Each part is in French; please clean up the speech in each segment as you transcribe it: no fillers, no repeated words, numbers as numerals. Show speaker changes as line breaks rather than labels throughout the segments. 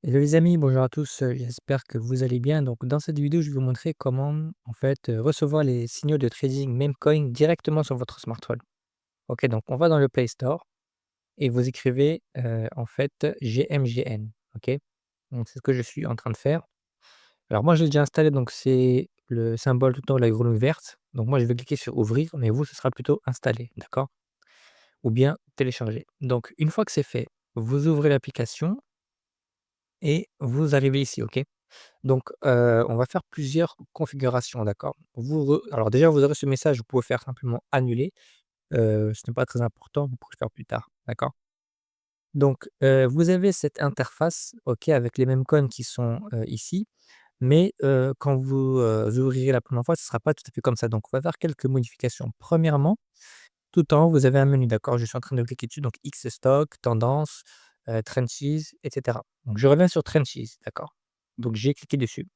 Hello les amis, bonjour à tous, j'espère que vous allez bien. Donc dans cette vidéo, je vais vous montrer comment en fait, recevoir les signaux de trading Memecoin directement sur votre smartphone. OK, donc on va dans le Play Store et vous écrivez, en fait GMGN, OK? Donc c'est ce que je suis en train de faire. Alors moi, j'ai déjà installé, donc c'est le symbole tout en haut, la grenouille verte. Donc moi, je vais cliquer sur ouvrir, mais vous, ce sera plutôt installer, d'accord? Ou bien télécharger. Donc une fois que c'est fait, vous ouvrez l'application et vous arrivez ici, OK? Donc, on va faire plusieurs configurations, d'accord? Alors déjà, vous aurez ce message, vous pouvez faire simplement annuler, ce n'est pas très important, vous pourrez le faire plus tard, d'accord? Donc, vous avez cette interface, OK, avec les mêmes cônes qui sont, ici, mais, quand vous, ouvrirez la première fois, ce ne sera pas tout à fait comme ça. Donc on va faire quelques modifications. Premièrement, tout en haut, vous avez un menu, d'accord? Je suis en train de cliquer dessus, donc X stock, tendance, trenches et cetera. Donc je reviens sur trenches, d'accord? Donc j'ai cliqué dessus.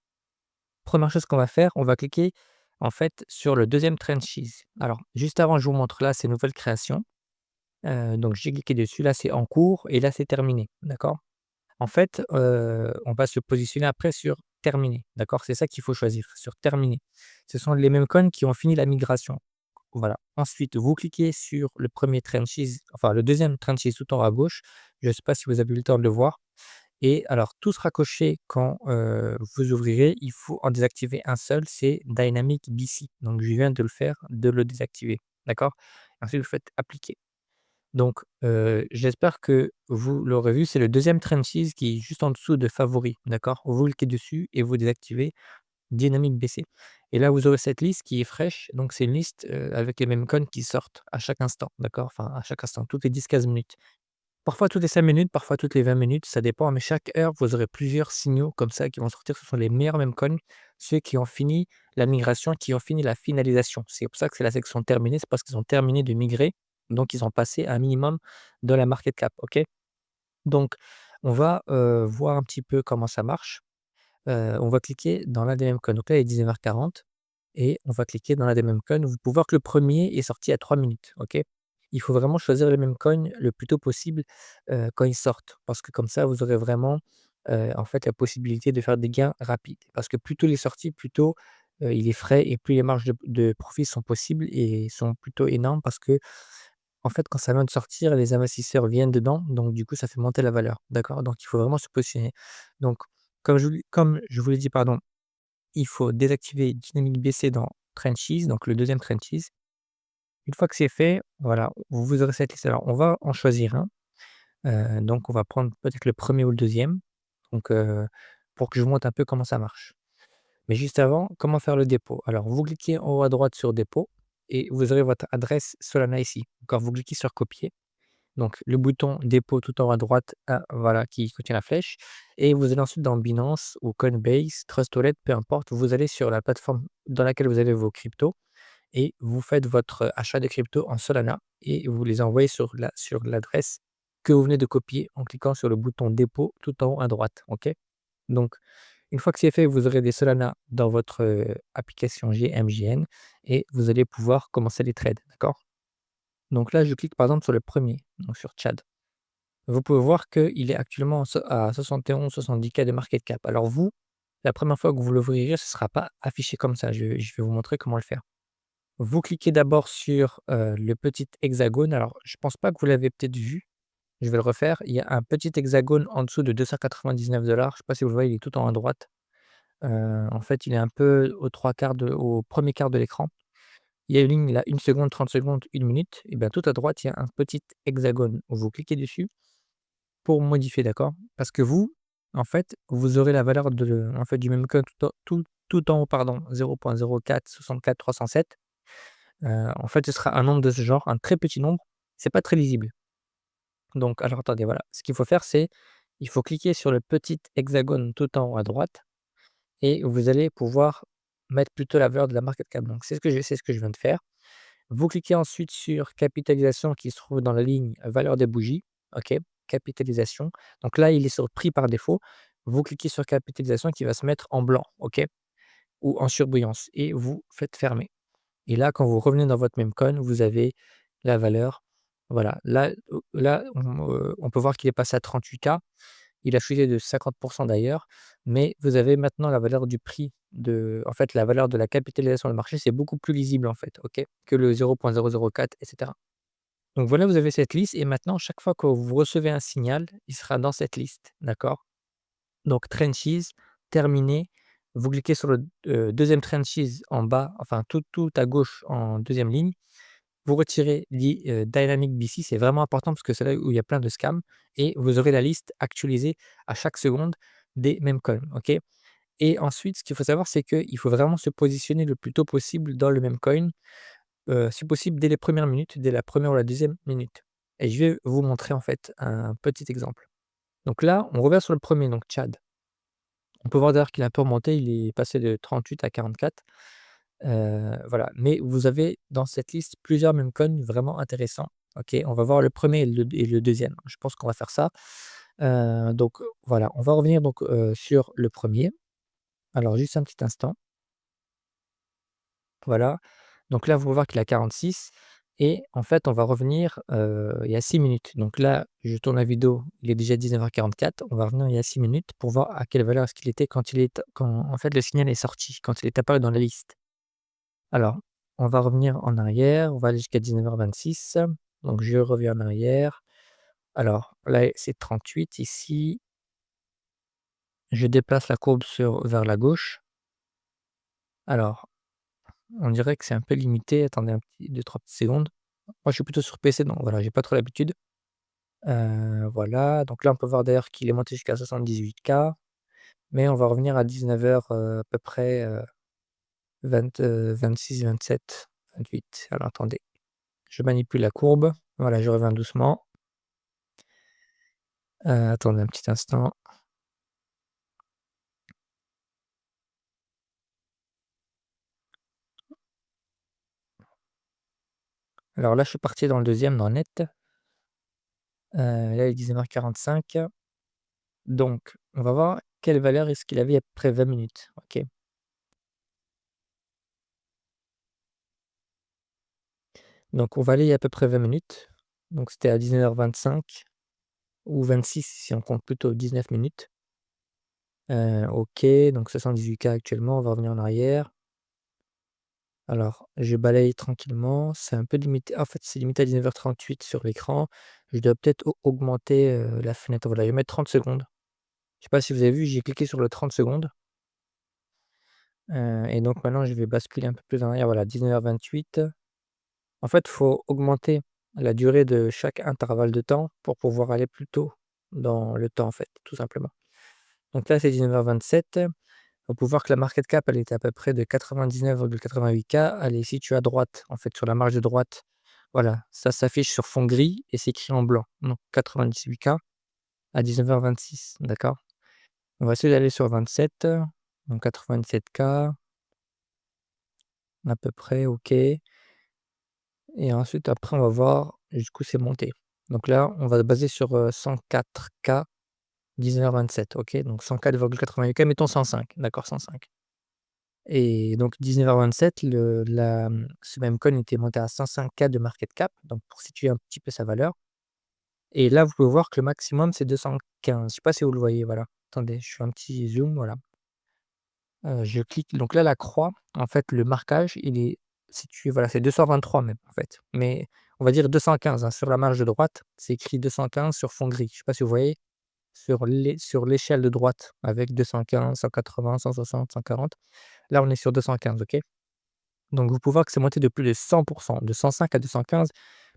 Première chose qu'on va faire, on va cliquer en fait sur le deuxième trenches. Alors juste avant, je vous montre là ces nouvelles créations. Donc j'ai cliqué dessus, là c'est en cours et là c'est terminé, d'accord? En fait, on va se positionner après sur terminé, d'accord? C'est ça qu'il faut choisir, sur terminé. Ce sont les mêmes cônes qui ont fini la migration. Voilà. Ensuite, vous cliquez sur le premier trenches, enfin le deuxième trenches tout en haut à gauche. Je ne sais pas si vous avez eu le temps de le voir. Et alors, tout sera coché quand, vous ouvrirez. Il faut en désactiver un seul, c'est Dynamic BC. Donc je viens de le faire, de le désactiver, d'accord? Ensuite, vous faites appliquer. Donc, j'espère que vous l'aurez vu, c'est le deuxième trenches qui est juste en dessous de favoris, d'accord? Vous cliquez dessus et vous désactivez Dynamic BC. Et là, vous aurez cette liste qui est fraîche, donc c'est une liste, avec les mêmes cônes qui sortent à chaque instant, d'accord? Enfin, à chaque instant, toutes les 10 15 minutes. Parfois toutes les 5 minutes, parfois toutes les 20 minutes, ça dépend, mais chaque heure, vous aurez plusieurs signaux comme ça qui vont sortir. Ce sont les meilleurs memcoins, ceux qui ont fini la migration, qui ont fini la finalisation. C'est pour ça que c'est la section terminée, c'est parce qu'ils ont terminé de migrer, donc ils ont passé un minimum de la market cap, OK? Donc on va, voir un petit peu comment ça marche. On va cliquer dans l'un des memcoins. Donc là, il est 19h40 et on va cliquer dans l'un des memcoins. Vous pouvez voir que le premier est sorti à 3 minutes, OK? Il faut vraiment choisir le memcoin le plus tôt possible, quand ils sortent, parce que comme ça, vous aurez vraiment, en fait, la possibilité de faire des gains rapides. Parce que plus tôt il est sorti, plus tôt, il est frais et plus les marges de profit sont possibles et sont plutôt énormes parce que en fait, quand ça vient de sortir, les investisseurs viennent dedans, donc du coup, ça fait monter la valeur, d'accord? Donc il faut vraiment se positionner. Donc comme je vous l'ai dit, pardon, il faut désactiver Dynamic BC dans Trenches, donc le deuxième Trenches. Une fois que c'est fait, voilà, vous aurez cette liste. Alors on va en choisir un, donc on va prendre peut-être le premier ou le deuxième, donc pour que je vous montre un peu comment ça marche. Mais juste avant, comment faire le dépôt? Alors vous cliquez en haut à droite sur dépôt et vous aurez votre adresse Solana ici. D'accord, vous cliquez sur copier. Donc le bouton dépôt tout en haut à droite, voilà, qui contient la flèche et vous allez ensuite dans Binance ou Coinbase, Trust Wallet, peu importe, vous allez sur la plateforme dans laquelle vous avez vos cryptos et vous faites votre achat de cryptos en Solana et vous les envoyez sur l'adresse que vous venez de copier en cliquant sur le bouton dépôt tout en haut à droite, OK? Donc une fois que c'est fait, vous aurez des Solana dans votre, application GMGN et vous allez pouvoir commencer les trades, d'accord? Donc là, je clique par exemple sur le premier, donc sur Chad. Vous pouvez voir qu'il est actuellement à 71-70K de market cap. Alors vous, la première fois que vous l'ouvrirez, ce ne sera pas affiché comme ça. Je vais vous montrer comment le faire. Vous cliquez d'abord sur le petit hexagone. Alors, je ne pense pas que vous l'avez peut-être vu. Je vais le refaire. Il y a un petit hexagone en dessous de 299 $. Je ne sais pas si vous le voyez, il est tout en haut à droite. En fait, il est un peu au premier quart de l'écran. Il y a une ligne là, 1 seconde, 30 secondes, 1 minute. Et bien tout à droite, il y a un petit hexagone. Vous cliquez dessus pour modifier, d'accord? Parce que vous, en fait, vous aurez la valeur en fait, du même code tout en haut, pardon, 0.0464 307. En fait, ce sera un nombre de ce genre, un très petit nombre. C'est pas très lisible. Donc, alors attendez, voilà. Ce qu'il faut faire, c'est il faut cliquer sur le petit hexagone tout en haut à droite et vous allez pouvoir mettre plutôt la valeur de la market cap. Donc, c'est ce que je viens de faire. Vous cliquez ensuite sur capitalisation qui se trouve dans la ligne valeur des bougies. OK, capitalisation. Donc là, il est sur prix par défaut. Vous cliquez sur capitalisation qui va se mettre en blanc, OK, ou en surbrillance et vous faites fermer. Et là, quand vous revenez dans votre memcoin, vous avez la valeur. Voilà, là, on peut voir qu'il est passé à 38K Il a chuté de 50 d'ailleurs, mais vous avez maintenant la valeur du prix en fait, la valeur de la capitalisation sur le marché, c'est beaucoup plus lisible, en fait, OK? Que le 0,004 et cetera. Donc voilà, vous avez cette liste et maintenant chaque fois que vous recevez un signal, il sera dans cette liste, d'accord? Donc Trenches, terminé. Vous cliquez sur le, 2e Trenches en bas, enfin tout à gauche en deuxième ligne. Vous retirez Dynamic BC, c'est vraiment important parce que c'est là où il y a plein de scams et vous aurez la liste actualisée à chaque seconde des mêmes coins, OK? Et ensuite, ce qu'il faut savoir, c'est qu'il faut vraiment se positionner le plus tôt possible dans le même coin, si possible dès les premières minutes, dès la première ou la deuxième minute. Et je vais vous montrer en fait un petit exemple. Donc là, on revient sur le premier, donc Chad. On peut voir d'ailleurs qu'il a un peu remonté, il est passé de 38 à 44. Voilà, mais vous avez dans cette liste plusieurs meme coins vraiment intéressants. OK, on va voir le premier et le 2e. Je pense qu'on va faire ça. Donc voilà, on va revenir donc, sur le premier. Alors juste un petit instant, voilà. Donc là, vous pouvez voir qu'il a 46 et en fait, on va revenir, il y a 6 minutes. Donc là, je tourne la vidéo, il est déjà 19h44. On va revenir il y a 6 minutes pour voir à quelle valeur est-ce qu'il était quand en fait le signal est sorti, quand il est apparu dans la liste. Alors, on va revenir en arrière, on va aller jusqu'à 19h26. Donc je reviens en arrière. Alors là, c'est 38 ici. Je déplace la courbe vers la gauche. Alors, on dirait que c'est un peu limité. Attendez un petit 2-3 petites secondes. Moi, je suis plutôt sur PC, donc voilà, j'ai pas trop l'habitude. Voilà, donc là, on peut voir d'ailleurs qu'il est monté jusqu'à 78K, mais on va revenir à 19h, à peu près, 26-27-28. Alors attendez, je manipule la courbe. Voilà, je reviens doucement. Attendez un petit instant. Alors là, je suis parti dans le deuxième dans net. Là, il est 19h45. Donc on va voir quelle valeur est-ce qu'il avait après 20 minutes. OK. Donc on va aller il y a à peu près 20 minutes. Donc c'était à 19h25 ou 26 si on compte plutôt 19 minutes. OK, donc 78K actuellement, on va revenir en arrière. Alors, je balaye tranquillement, c'est un peu limité en fait, c'est limité à 19h38 sur l'écran. Je dois peut-être augmenter, la fenêtre. Voilà, je vais mettre 30 secondes. Je sais pas si vous avez vu, j'ai cliqué sur le 30 secondes, et donc maintenant je vais basculer un peu plus en arrière, voilà, 19h28. En fait, il faut augmenter la durée de chaque intervalle de temps pour pouvoir aller plus tôt dans le temps, en fait, tout simplement. Donc là, c'est 19h27. On peut voir que la market cap, elle était à peu près de 99,88K. Elle est située à droite, en fait, sur la marge de droite. Voilà, ça s'affiche sur fond gris et c'est écrit en blanc. Donc 98K à 19h26, d'accord? On va essayer d'aller sur 27, donc 97K, à peu près, OK. Et ensuite, après, on va voir jusqu'où c'est monté. Donc là, on va se baser sur 104K, 19h27, OK? Donc 104,88K, mettons 105, d'accord, 105. Et donc 19h27, ce même coin était monté à 105K de market cap, donc pour situer un petit peu sa valeur. Et là, vous pouvez voir que le maximum, c'est 215. Je sais pas si vous le voyez, voilà. Attendez, je fais un petit zoom, voilà. Je clique, donc là, la croix, en fait, le marquage, il est situé, voilà, c'est 223 même, en fait. Mais on va dire 215, hein, sur la marge de droite, c'est écrit 215 sur fond gris. Je sais pas si vous voyez, sur l'échelle de droite avec 215, 180, 160, 140. Là, on est sur 215, OK? Donc vous pouvez voir que c'est monté de plus de 100, de 105 à 215,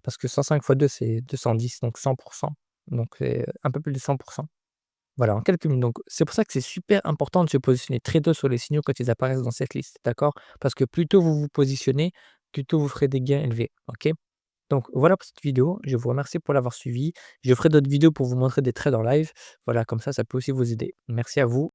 parce que 105 fois 2 c'est 210, donc 100. Donc c'est un peu plus de 100. Voilà, en quelques minutes. Donc c'est pour ça que c'est super important de se positionner très tôt sur les signaux quand ils apparaissent dans cette liste, d'accord? Parce que plus tôt vous vous positionnez, plus tôt vous ferez des gains élevés, OK? Donc voilà pour cette vidéo. Je vous remercie pour l'avoir suivi. Je ferai d'autres vidéos pour vous montrer des trades en live. Voilà, comme ça peut aussi vous aider. Merci à vous.